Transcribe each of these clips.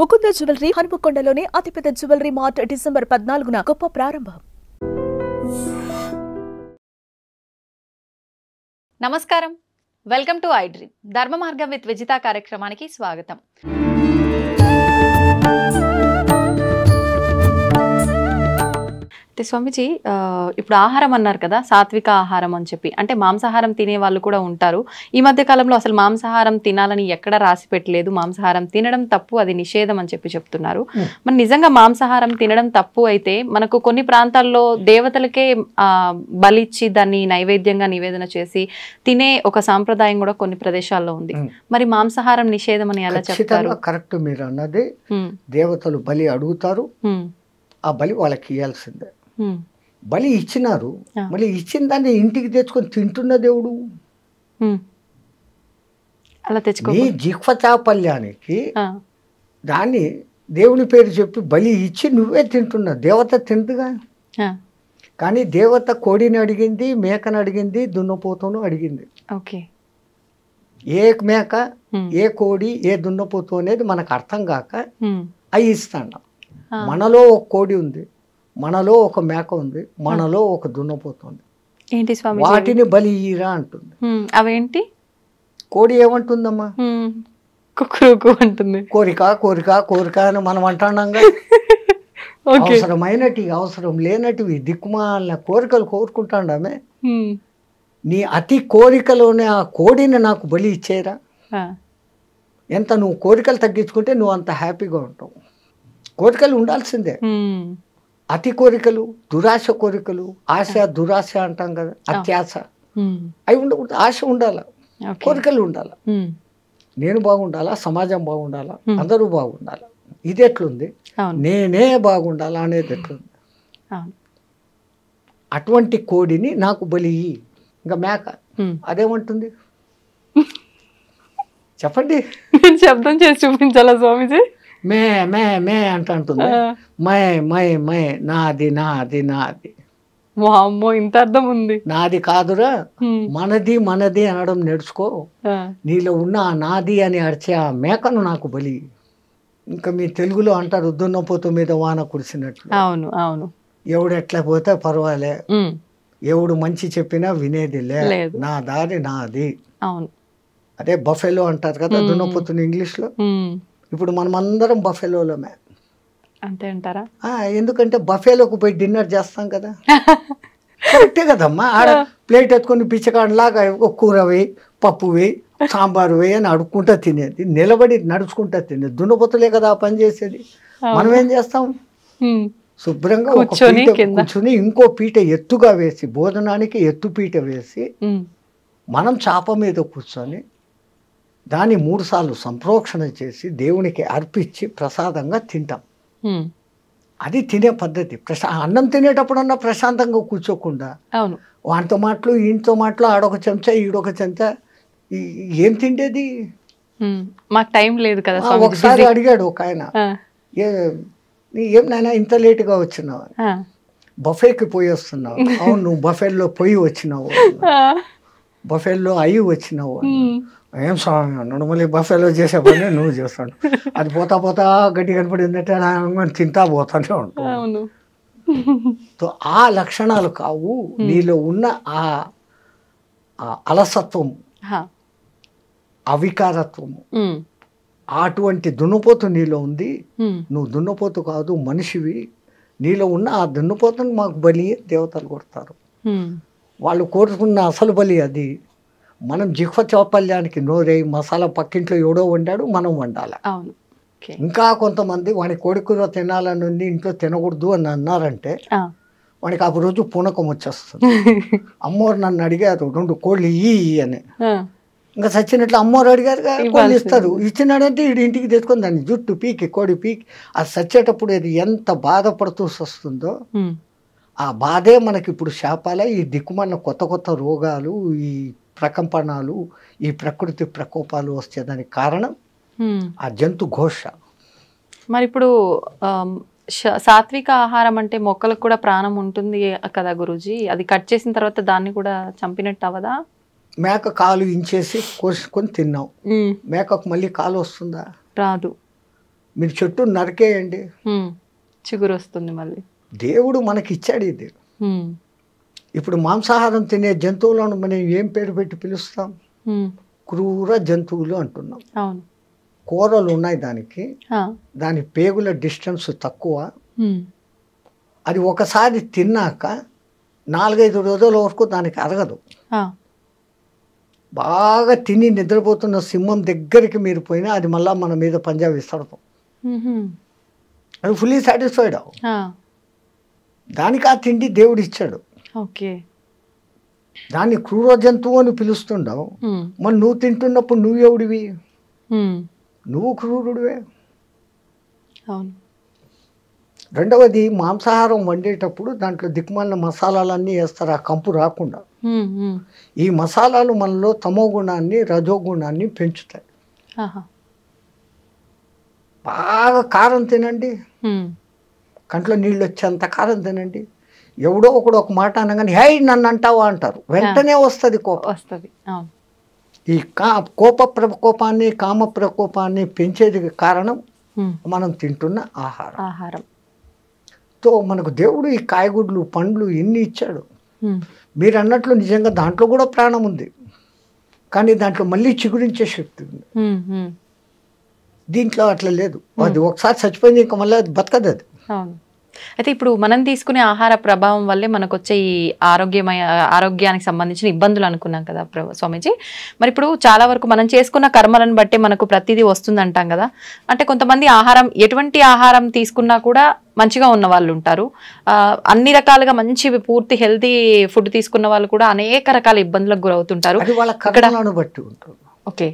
Mukunda jewellery హనుమకొండలోని అతిపెద్ద jewellery mart December 14న గొప్ప ప్రారంభం. నమస్కారం, వెల్కమ్ టు ఐ డ్రీమ్. ధర్మ మార్గం విత్ విజిత కార్యక్రమానికి స్వాగతం. అయితే స్వామిజీ, ఇప్పుడు ఆహారం అన్నారు కదా, సాత్విక ఆహారం అని చెప్పి, అంటే మాంసాహారం తినే వాళ్ళు కూడా ఉంటారు. ఈ మధ్య కాలంలో అసలు మాంసాహారం తినాలని ఎక్కడ రాసి పెట్టలేదు. మాంసాహారం తినడం తప్పు, అది నిషేధం అని చెప్పి చెప్తున్నారు. మరి నిజంగా మాంసాహారం తినడం తప్పు అయితే మనకు కొన్ని ప్రాంతాల్లో దేవతలకే బలిచ్చి దాన్ని నైవేద్యంగా నివేదన చేసి తినే ఒక సాంప్రదాయం కూడా కొన్ని ప్రదేశాల్లో ఉంది. మరి మాంసాహారం నిషేధం అని ఎలా చెప్తారు? కరెక్ట్, మీరు అన్నది. దేవతలు బలి అడుగుతారు, ఆ బలి వాళ్ళకి ఇవ్వాల్సిందే. బలి ఇచ్చినారు, మళ్ళీ ఇచ్చిన దాన్ని ఇంటికి తెచ్చుకొని తింటున్న దేవుడు. అలా తెచ్చుకో, నీ జిహ్వ చాపల్యానికి దాన్ని దేవుని పేరు చెప్పి బలి ఇచ్చి నువ్వే తింటున్నా. దేవత తింటుగా. కానీ దేవత కోడిని అడిగింది, మేకను అడిగింది, దున్నపోతును అడిగింది. ఓకే, ఏ మేక, ఏ కోడి, ఏ దున్నపోతు అనేది మనకు అర్థం కాక అవి ఇస్తాడు. మనలో ఒక కోడి ఉంది, మనలో ఒక మేక ఉంది, మనలో ఒక దున్నపోతుంది. ఏంటి స్వామి వాటిని బలి ఇయ్యరా అంటుంది. అవేంటి? కోడి ఏమంటుందమ్మా? కుక్కురుకు అంటుంది. కోరిక కోరిక కోరిక అని మనం అంటున్నాంగా. అవసరమైనటివి అవసరం లేనటివి దిక్కుమాలిన కోరికలు కోరుకుంటాండామే. నీ అతి కోరికలోనే ఆ కోడిని నాకు బలి ఇచ్చేరా. ఎంత నువ్వు కోరికలు తగ్గించుకుంటే నువ్వు అంత హ్యాపీగా ఉంటావు. కోరికలు ఉండాల్సిందే. అతి కోరికలు, దురాశ కోరికలు, ఆశ దురాశ అంటాం కదా, అత్యాశ, అవి ఉండకూడదు. ఆశ ఉండాల, కోరికలు ఉండాల. నేను బాగుండాలా, సమాజం బాగుండాలా, అందరూ బాగుండాలా. ఇది ఎట్లుంది, నేనే బాగుండాలా అనేది ఎట్లుంది. అటువంటి కోడిని నాకు బలి. ఇంకా మేక అదేమంటుంది చెప్పండి? శబ్దం చేసి చూపించాలా స్వామిజీ? మే మే మే అంటుంది. మై మై మై, నాది నాది నాది. వామ్మో, ఇంత అర్థం ఉంది. నాది కాదురా, మనది మనది అనడం నేర్చుకో. నీలో ఉన్న ఆ నాది అని అరిచే ఆ మేకను నాకు బలి. ఇంకా మీ తెలుగులో అంటారు, దున్నపోతు మీద వాన కురిసినట్లు. అవును అవును. ఎవడు ఎట్లా పోతే పర్వాలే, ఎవడు మంచి చెప్పినా వినేది లేదు, నా దారి నాది. అవును, అదే బఫెలో అంటారు కదా దున్నపోతుని ఇంగ్లీష్లో. ఇప్పుడు మనం అందరం బఫెలోలమే. అంతే అంటారా? ఎందుకంటే బఫేలోకి పోయి డిన్నర్ చేస్తాం కదా. కరెక్టే కదమ్మా. ఆడ ప్లేట్ ఎత్తుకొని పిచ్చకాడలాగా కూర వేయి, పప్పు వేయి, సాంబారు వేయి అని అడుక్కుంటా తినేది, నిలబడి నడుచుకుంటా తినేది. దున్నపోతులే కదా ఆ పని చేసేది. మనం ఏం చేస్తాం? శుభ్రంగా కూర్చొని ఇంకో పీట ఎత్తుగా వేసి, భోజనానికి ఎత్తు పీట వేసి, మనం చాప మీద కూర్చొని దాన్ని 3 సార్లు సంప్రోక్షణ చేసి దేవునికి అర్పించి ప్రసాదంగా తింటాం. అది తినే పద్ధతి. అన్నం తినేటప్పుడన్నా ప్రశాంతంగా కూర్చోకుండా వాటితో మాటలు ఈయనతో మాటలు, ఆడొక చెంచా ఈడొక చెంచా, ఏం తిండేది? మాకు టైం లేదు కదా. ఒకసారి అడిగాడు ఒక ఆయన, ఏం నాయనా ఇంత లేటుగా వచ్చినావు? బఫేకి పోయి వస్తున్నావు. అవును, నువ్వు బఫేల్లో పోయి వచ్చినావు, బఫేల్లో అయ్యి వచ్చినావు. ఏం స్వామి అన్నాడు. మళ్ళీ బఫేలో చేసే పని నువ్వు చేస్తాడు. అది పోతా పోతా గడ్డి కనపడిందంటే తింటా పోతానే ఉంటావు. సో ఆ లక్షణాలు కావు నీలో ఉన్న ఆ అలసత్వం, అవికారత్వము. అటువంటి దున్నపోతు నీలో ఉంది. నువ్వు దున్నపోతు కాదు, మనిషివి. నీలో ఉన్న ఆ దున్నపోతుని మాకు బలి దేవతలు కొడతారు. వాళ్ళు కోరుకున్న అసలు బలి అది. మనం జిహ్వ చాపల్యానికి నోరై మసాలా పక్కింట్లో ఎవడో వండాడు, మనం వండాలి. ఇంకా కొంతమంది వాడి కోడికూర తినాలని ఉంది, ఇంట్లో తినకూడదు అని అన్నారంటే వాడికి ఆ రోజు పూనకం వచ్చేస్తుంది. అమ్మోరు నన్ను అడిగారు 2 కోళ్ళు ఇయ్యి అని. ఇంకా సచ్చినట్లు అమ్మోరు అడిగారు, కోళ్ళు ఇస్తారు. ఇచ్చినాడంటే వీడి ఇంటికి తెచ్చుకొని దాన్ని జుట్టు పీకి, కోడి పీకి, అది సచ్చేటప్పుడు అది ఎంత బాధపడుతూ వస్తుందో ఆ బాధే మనకి ఇప్పుడు శాపాలే. ఈ దిక్కుమన్న కొత్త కొత్త రోగాలు, ఈ ప్రకంపనాలు, ఈ ప్రకృతి ప్రకోపాలు వచ్చేదానికి కారణం ఆ జంతు ఘోష. మరి ఇప్పుడు సాత్విక ఆహారం అంటే మొక్కలకు కూడా ప్రాణం ఉంటుంది కదా గురూజీ, అది కట్ చేసిన తర్వాత దాన్ని కూడా చంపినట్టు అవదా? మేక కాలు ఇంచేసి కోసుకొని తిన్నావు, మేకకు మళ్ళీ కాలు వస్తుందా? రాదు. మీరు చెట్టు నరికేయండి, చిగురు వస్తుంది మళ్ళీ. దేవుడు మనకి ఇచ్చాడు ఇది. ఇప్పుడు మాంసాహారం తినే జంతువులను మనం ఏం పేరు పెట్టి పిలుస్తాం? క్రూర జంతువులు అంటున్నాం. అవును, కూరలు ఉన్నాయి దానికి, దాని పేగుల డిస్టెన్స్ తక్కువ. అది ఒకసారి తిన్నాక 4-5 రోజుల వరకు దానికి అరగదు. బాగా తిని నిద్రపోతున్న సింహం దగ్గరికి మీరు పోయినా అది మళ్ళీ మన మీద పంజా విస్తడతాం. అది ఫుల్లీ సాటిస్ఫైడ్. దానికి ఆ తిండి దేవుడు ఇచ్చాడు. ఓకే, దాన్ని క్రూర జంతువు అని పిలుస్తుండవు. మరి నువ్వు తింటున్నప్పుడు నువ్వు ఎవడివి? నువ్వు క్రూరుడివే. అవును. రెండవది, మాంసాహారం వండేటప్పుడు దాంట్లో దిక్కుమాలిన మసాలాలన్నీ వేస్తారు ఆ కంపు రాకుండా. ఈ మసాలాలు మనలో తమో గుణాన్ని రజోగుణాన్ని పెంచుతాయి. బాగా కారం తినండి, కంట్లో నీళ్ళు వచ్చేంత కారం తినండి. ఎవడో ఒకడు ఒక మాట అనగానే హై నన్ను అంటావా అంటారు, వెంటనే వస్తుంది కోపం. వస్తుంది. ఈ కోప ప్రకోపాన్ని కామ ప్రకోపాన్ని పెంచేది కారణం మనం తింటున్న ఆహారం. తో మనకు దేవుడు ఈ కాయగూడ్లు పండ్లు ఎన్ని ఇచ్చాడు. మీరు అన్నట్లు నిజంగా దాంట్లో కూడా ప్రాణం ఉంది, కానీ దాంట్లో మళ్ళీ చిగురించే శక్తి ఉంది. దీంట్లో అట్లా లేదు. అది ఒకసారి చచ్చిపోయింది, ఇంకా మళ్ళీ అది బతకదు అది. అయితే ఇప్పుడు మనం తీసుకునే ఆహార ప్రభావం వల్లే మనకు వచ్చే ఈ ఆరోగ్యానికి సంబంధించిన ఇబ్బందులు అనుకున్నాం కదా స్వామీజీ. మరి ఇప్పుడు చాలా వరకు మనం చేసుకున్న కర్మలను బట్టి మనకు ప్రతిదీ వస్తుంది అంటాం కదా. అంటే కొంతమంది ఎటువంటి ఆహారం తీసుకున్నా కూడా మంచిగా ఉన్న వాళ్ళు ఉంటారు, అన్ని రకాలుగా మంచి పూర్తి హెల్తీ ఫుడ్ తీసుకున్న వాళ్ళు కూడా అనేక రకాల ఇబ్బందులకు గురవుతుంటారు. వాళ్ళ కర్మలను బట్టి ఉంటుంది. ఓకే,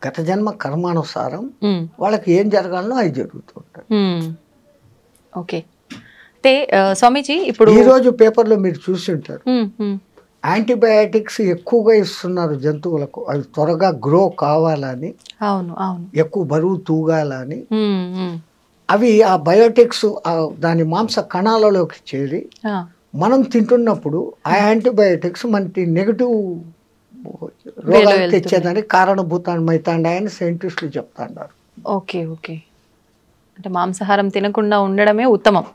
గత జన్మ కర్మానుసారం వాళ్ళకి ఏం జరగాలనో అది జరుగుతుంటాయి. ఓకే. అయితే స్వామీజీ ఇప్పుడు ఈరోజు పేపర్లో మీరు చూసి ఉంటారు, యాంటీబయాటిక్స్ ఎక్కువగా ఇస్తున్నారు జంతువులకు, అవి త్వరగా గ్రో కావాలని, అవును అవును, ఎక్కువ బరువు తూగాలని. అవి ఆ బయోటిక్స్ దాని మాంస కణాలలోకి చేరి మనం తింటున్నప్పుడు ఆ యాంటీబయాటిక్స్ మనకి నెగటివ్ రోగాలు తెచ్చేదానికి కారణభూతమైతాయని సైంటిస్టులు చెప్తాండారు. ఓకే ఓకే, అంటే మాంసాహారం తినకుండా ఉండడమే ఉత్తమం.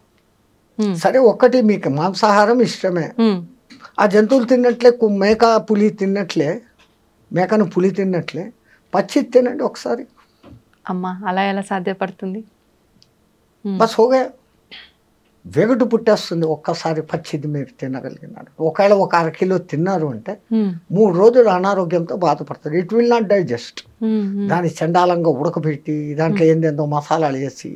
సరే, ఒక్కటి మీకు మాంసాహారం ఇష్టమే, ఆ జంతువులు తిన్నట్లే మేక పులి తిన్నట్లే, మేకను పులి తిన్నట్లే పచ్చి తినండి ఒకసారి. అమ్మా, అలా ఎలా సాధ్యపడుతుంది? బస్ హోగా, వెగటు పుట్టేస్తుంది ఒక్కసారి పచ్చిది మీరు తినగలిగినారు. ఒకవేళ 1 అరకిలో తిన్నారు అంటే 3 రోజులు అనారోగ్యంతో బాధపడతారు. It will not digest. దాన్ని చండాలంగా ఉడకబెట్టి దాంట్లో ఏందేందో మసాలాలు వేసి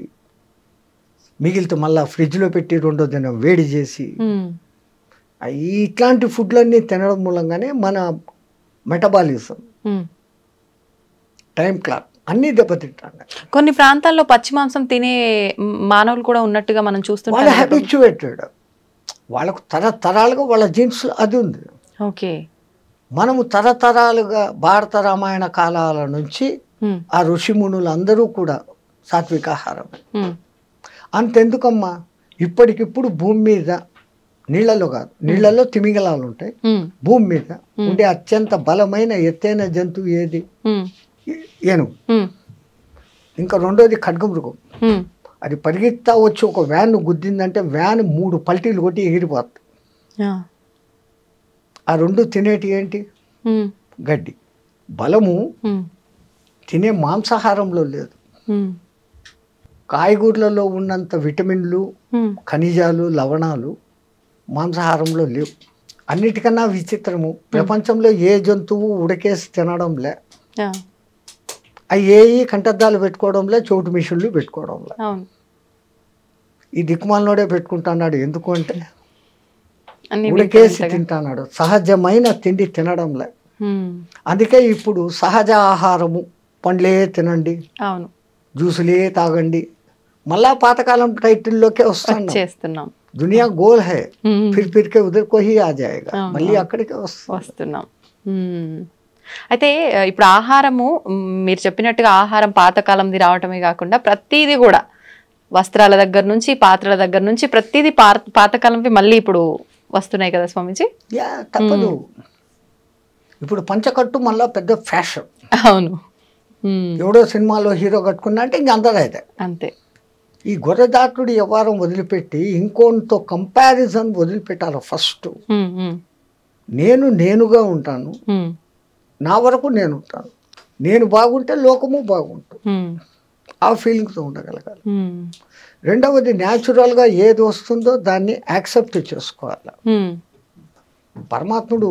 మిగిలితే మళ్ళీ ఫ్రిడ్జ్లో పెట్టి 2వ దినం వేడి చేసి ఇట్లాంటి ఫుడ్లన్నీ తినడం మూలంగానే మన మెటబాలిజం, టైం క్లాక్ అన్నీ దెబ్బతింటాడు. కొన్ని ప్రాంతాల్లో పచ్చి మాంసం తినే మానవులు కూడా ఉన్నట్టుగా మనం చూస్తుంటాం. వాళ్ళు హ్యాబిచ్యువేటెడ్, వాళ్ళకు తరతరాలుగా వాళ్ళ జీన్స్ అది ఉంది. ఓకే, మనము తరతరాలుగా భారత రామాయణ కాలాల నుంచి ఆ ఋషిమునులు అందరూ కూడా సాత్విక ఆహారమే. అంతెందుకమ్మా, ఇప్పటికిప్పుడు భూమి మీద నీళ్లలో కాదు, నీళ్లలో తిమింగలాలు ఉంటాయి, భూమి మీద ఉండే అత్యంత బలమైన ఎత్తైన జంతువు ఏది? ఏనుగు. ఇంకా 2వది ఖడ్గమృగం. అది పరిగెత్తా వచ్చి ఒక వ్యాన్ గుద్దిందంటే వ్యాన్ 3 పల్టీలు కొట్టి ఎగిరిపోతుంది. ఆ 2 తినేటి ఏంటి? గడ్డి. బలము తినే మాంసాహారంలో లేదు. కాయగూరలలో ఉన్నంత విటమిన్లు, ఖనిజాలు, లవణాలు మాంసాహారంలో లేవు. అన్నిటికన్నా విచిత్రము, ప్రపంచంలో ఏ జంతువు ఉడకేసి తినడంలే, అవి కంటద్దాలు పెట్టుకోవడంలే, చోటు మిషన్లు పెట్టుకోవడంలే. ఈ దిక్కుమాలనోడే పెట్టుకుంటున్నాడు. ఎందుకు అంటే ఉడకేసి తింటున్నాడు, సహజమైన తిండి తినడంలే. అందుకే ఇప్పుడు సహజ ఆహారము, పండ్లే తినండి, జ్యూసులే తాగండి, మళ్ళా పాతకాలం టైటిల్లోకే వస్తున్నాం. దునియా goal high, Phir K ఉదర్ co he ఆ జాయేగా, మళ్ళీ అక్కడికే వస్తున్నాం. అయితే ఇప్పుడు ఆహారము మీరు చెప్పినట్టుగా ఆహారం పాతకాలంది రావటమే కాకుండా ప్రతిదీ కూడా వస్త్రాల దగ్గర నుంచి పాత్రల దగ్గర నుంచి ప్రతిదీ పాతకాలంవి మళ్ళీ ఇప్పుడు వస్తున్నాయి కదా స్వామీజీ. తప్పదు. ఇప్పుడు పంచకట్టు మళ్ళా పెద్ద ఫ్యాషన్. అవును, ఎవడో సినిమాలో హీరో కట్టుకున్నా అంటే ఇంక అందరూ అయితే. అంతే. ఈ గొర్రెదాటుడు వ్యవహారం వదిలిపెట్టి ఇంకోటితో కంపారిజన్ వదిలిపెట్టాలి ఫస్ట్. నేనుగా ఉంటాను, నా వరకు నేను ఉంటాను, నేను బాగుంటే లోకము బాగుంటుంది, ఆ ఫీలింగ్తో ఉండగలగాలి. రెండవది న్యాచురల్గా ఏది వస్తుందో దాన్ని యాక్సెప్ట్ చేసుకోవాలి. పరమాత్ముడు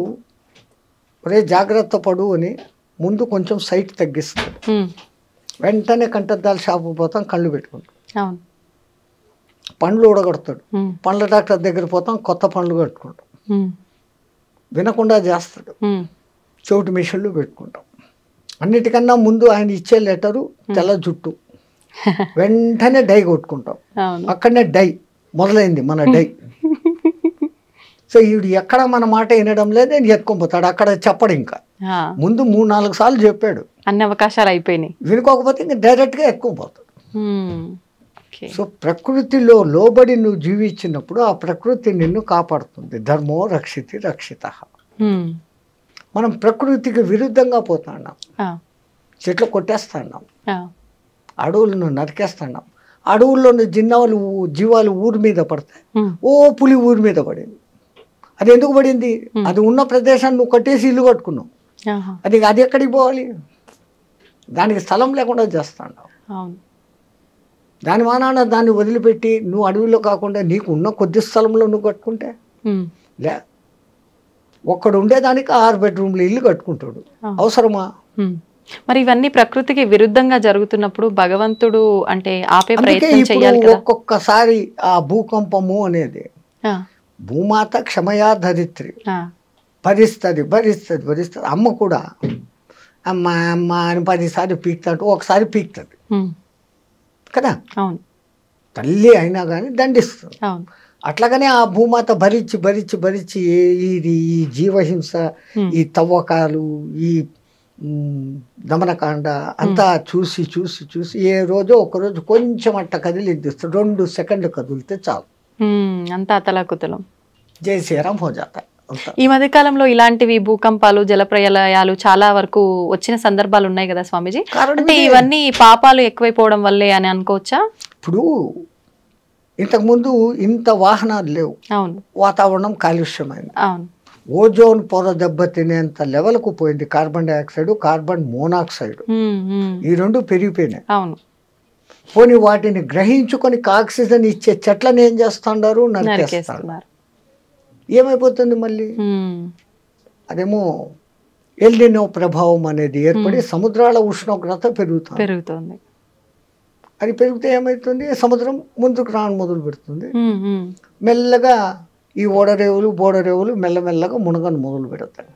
ఒరే జాగ్రత్త పడు అని ముందు కొంచెం సైట్ తగ్గిస్తాడు, వెంటనే కంటద్దాలు షాపు పోతాం కళ్ళు పెట్టుకుంటాం, పండ్లు ఊడగొడతాడు, పండ్ల డాక్టర్ దగ్గర పోతాం కొత్త పండ్లు కట్టుకుంటాం, వినకుండా చేస్తాడు, చెవిటి మిషన్లు పెట్టుకుంటాం. అన్నిటికన్నా ముందు ఆయన ఇచ్చే లెటరు తెల్ల జుట్టు, వెంటనే డై కొట్టుకుంటాం, అక్కడనే డై మొదలైంది మన డై. సో వీడు ఎక్కడ మన మాట వినడం లేదు, నేను ఎత్తుకొని అక్కడ చెప్పడు, ఇంకా ముందు 3-4 సార్లు చెప్పాడు, అన్ని అవకాశాలు అయిపోయినాయి, వినుకోకపోతే ఇంకా డైరెక్ట్గా ఎత్తుకొని. సో ప్రకృతిలో లోబడి నువ్వు జీవించినప్పుడు ఆ ప్రకృతి నిన్ను కాపాడుతుంది. ధర్మో రక్షితి రక్షిత. మనం ప్రకృతికి విరుద్ధంగా పోతున్నాం, చెట్లు కొట్టేస్తున్నాం, అడవులను నరికేస్తున్నాం, అడవుల్లోని జీవాలు ఊరి మీద పడతాయి. ఓ పులి ఊరి మీద పడింది, అది ఎందుకు పడింది? అది ఉన్న ప్రదేశాన్ని నువ్వు కట్టేసి ఇల్లు కట్టుకున్నావు, అది ఎక్కడికి పోవాలి? దానికి స్థలం లేకుండా చేస్తున్నావు. దాని మానాన దాన్ని వదిలిపెట్టి నువ్వు అడవిలో కాకుండా నీకు ఉన్న కొద్ది స్థలంలో నువ్వు కట్టుకుంటే లే, ఒక్కడు ఉండేదానికి 6 బెడ్రూమ్లు ఇల్లు కట్టుకుంటాడు, అవసరమా? మరి ఇవన్నీ ప్రకృతికి విరుద్ధంగా జరుగుతున్నప్పుడు భగవంతుడు అంటే ఆపే ప్రయత్నం చేయాలి కదా. ఒక్కొక్కసారి ఆ భూకంపము అనేది భూమాత క్షమయా ధరిత్రి, భరిస్తుంది. అమ్మ కూడా అమ్మ అమ్మ అని 10 సార్లు పీకుతాడు, ఒకసారి పీకుతుంది కదా. తల్లి అయినా కానీ దండిస్తుంది. అట్లాగనే ఆ భూమాత భరించి ఈ జీవహింస, ఈ తవ్వకాలు, ఈ దమనకాండ అంతా చూసి ఏ రోజో ఒకరోజు కొంచెం అట్ట కదిలిస్తాడు, 2 సెకండ్లు కదిలితే చాలు, అంతా అతలాకుతలం. జై శ్రీరామ్ హో జాతా. ఈ మధ్య కాలంలో ఇలాంటివి భూకంపాలు, జలప్రలయాలు చాలా వరకు వచ్చిన సందర్భాలు ఉన్నాయి కదా స్వామీజీ. అంటే ఇవన్నీ పాపాలు ఎక్కువైపోవడం వల్లే అని అనుకోవచ్చా? ఇప్పుడు ఇంతకుముందు ఇంత వాహనాలు లేవు, అవును, వాతావరణం కాలుష్యమైంది, అవును, ఓజోన్ పొర దెబ్బతినేంత లెవెల్కు పోయింది. కార్బన్ డైఆక్సైడ్, కార్బన్ మోనాక్సైడ్, ఈ 2 పెరిగిపోయినాయి. అవును. పోనీ వాటిని గ్రహించుకొని ఆక్సిజన్ ఇచ్చే చెట్లను ఏం చేస్తున్నారు? నరికేస్తున్నారు. ఏమైపోతుంది మళ్ళీ? అదేమో ఎల్నినో ప్రభావం అనేది ఏర్పడి సముద్రాల ఉష్ణోగ్రత పెరుగుతుంది. అది పెరిగితే ఏమవుతుంది? సముద్రం ముందుకు రాను మొదలు పెడుతుంది. మెల్లగా ఈ ఓడరేవులు బోడరేవులు మెల్లమెల్లగా మునగను మొదలు పెడతాయి.